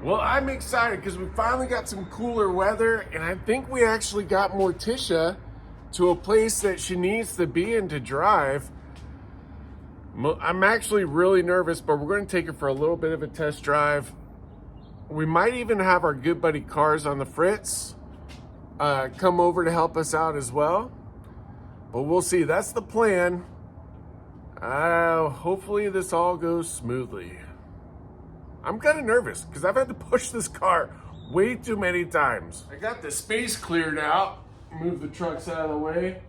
Well, I'm excited because we finally got some cooler weather, and I think we actually got Morticia to a place that she needs to be in to drive. I'm actually really nervous, but we're going to take her for a little bit of a test drive. We might even have our good buddy Cars on the Fritz come over to help us out as well. But we'll see. That's the plan. Hopefully this all goes smoothly. I'm kind of nervous because I've had to push this car way too many times. I got the space cleared out, move the trucks out of the way.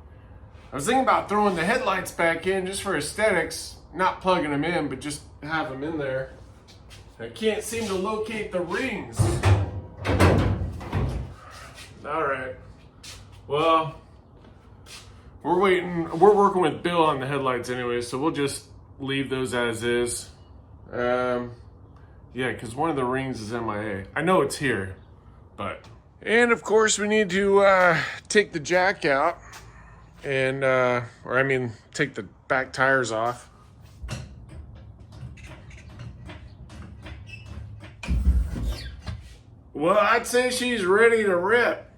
I was thinking about throwing the headlights back in just for aesthetics, not plugging them in, but just have them in there. I can't seem to locate the rings. All right, well, we're working with Bill on the headlights anyway, so we'll just leave those as is. Yeah, because one of the rings is MIA. I know it's here, but... And of course we need to take the jack out and, take the back tires off. Well, I'd say she's ready to rip.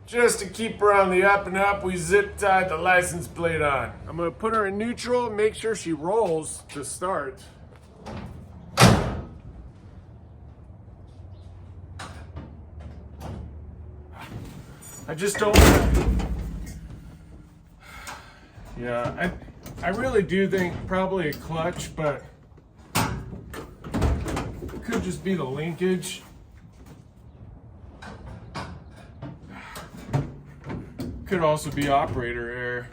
Just to keep her on the up and up, we zip tied the license plate on. I'm gonna put her in neutral and make sure she rolls to start. I just don't. Yeah, I really do think probably a clutch, but it could just be the linkage. Could also be operator error.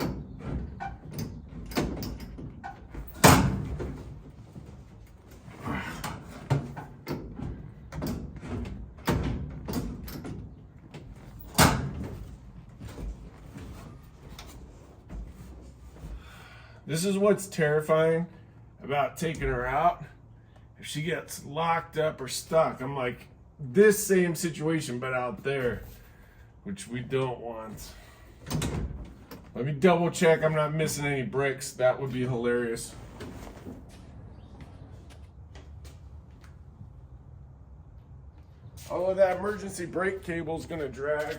This is what's terrifying about taking her out. If she gets locked up or stuck, I'm like, this same situation, but out there, which we don't want. Let me double check I'm not missing any bricks. That would be hilarious. Oh, that emergency brake cable is gonna drag.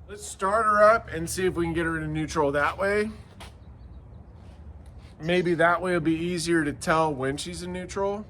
Let's start her up and see if we can get her to neutral that way. Maybe that way it'll be easier to tell when she's in neutral.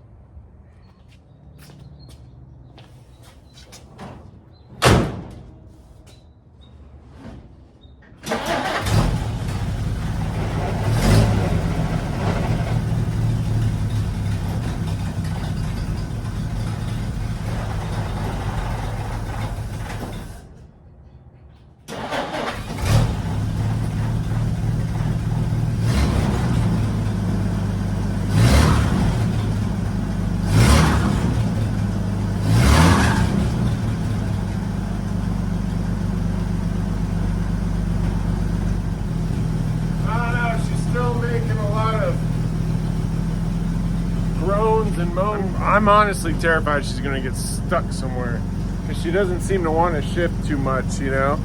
And moan. I'm honestly terrified she's gonna get stuck somewhere because she doesn't seem to want to shift too much, you know.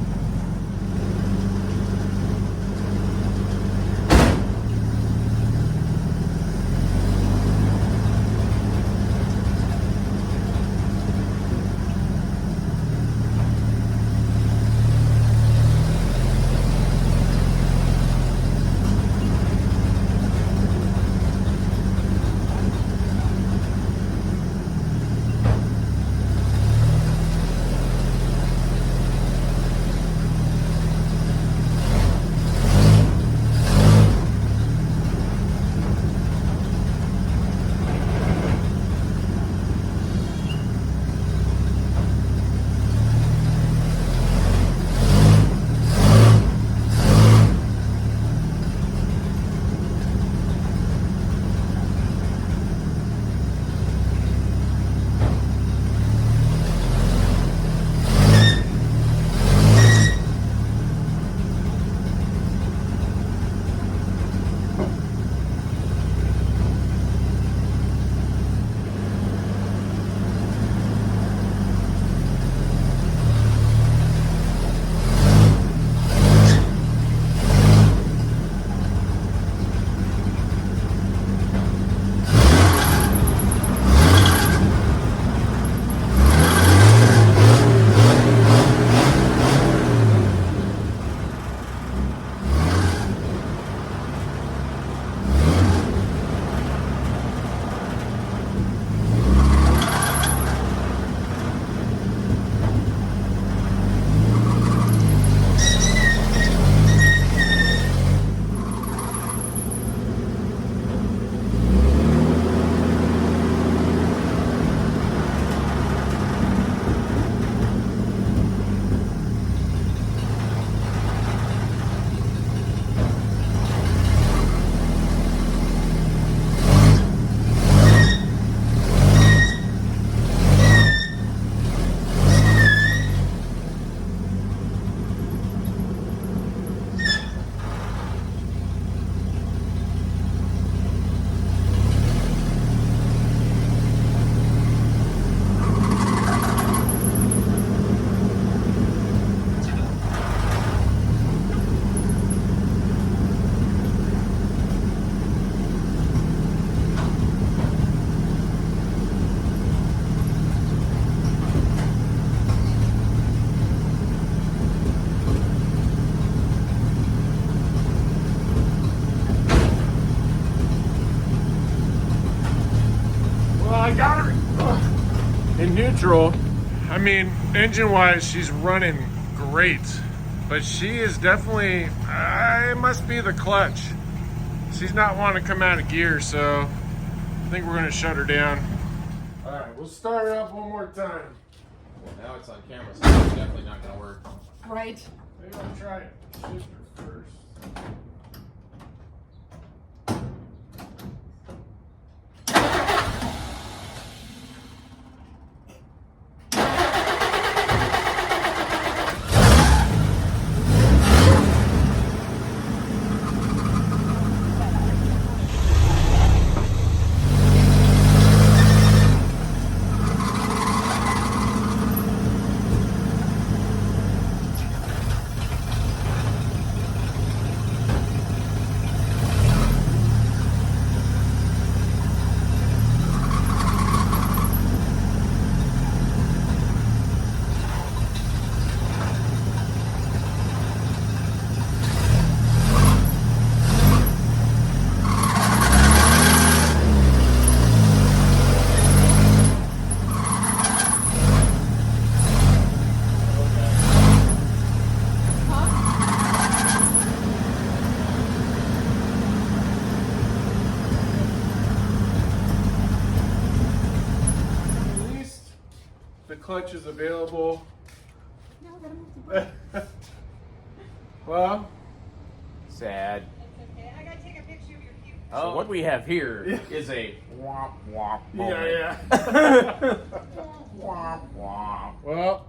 I got her in neutral. I mean, engine-wise, she's running great, but she is definitely, it must be the clutch. She's not wanting to come out of gear, so I think we're gonna shut her down. All right, we'll start her up one more time. Well, now it's on camera, so it's definitely not gonna work. Right. Maybe I'll try it. Shift her first. Clutch is available. No, I gotta move the brake. Well, Sad. That's okay. I gotta take a picture of your cute. So what we have here is a womp womp moment. yeah. Womp womp. Well,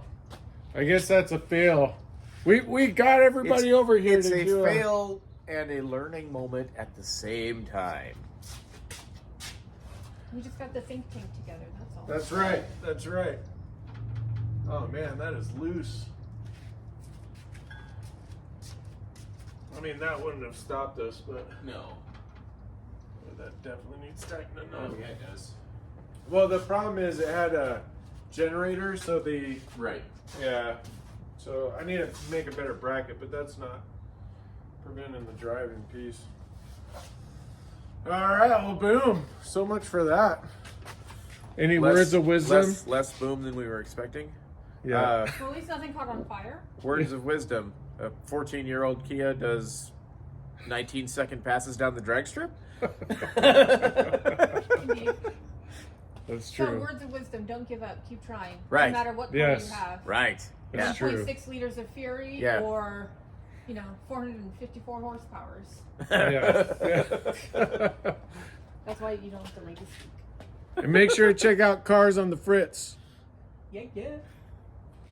I guess that's a fail. We got everybody over here It's to a do fail and a learning moment at the same time. We just got the think tank together, that's all. That's right. That's right. Oh man, that is loose. I mean, that wouldn't have stopped us, but No. that definitely needs tightening up. Oh yeah, it does. Well, the problem is it had a generator, so Right. yeah. So I need to make a better bracket, but that's not preventing the driving piece. All right, well, boom. So much for that. Any words of wisdom? Less boom than we were expecting. Yeah. Well, at least nothing caught on fire. Words of wisdom. A 14-year-old Kia does 19-second passes down the drag strip. Indeed. That's So, true. words of wisdom, don't give up, keep trying. Right. No matter what car Yes. you have. Right. Yeah. That's true. 1.6 liters of Fury Yeah. or, 454 horsepowers. Yeah. That's why you don't delay to speak. And make sure to check out Cars on the Fritz. Yeah.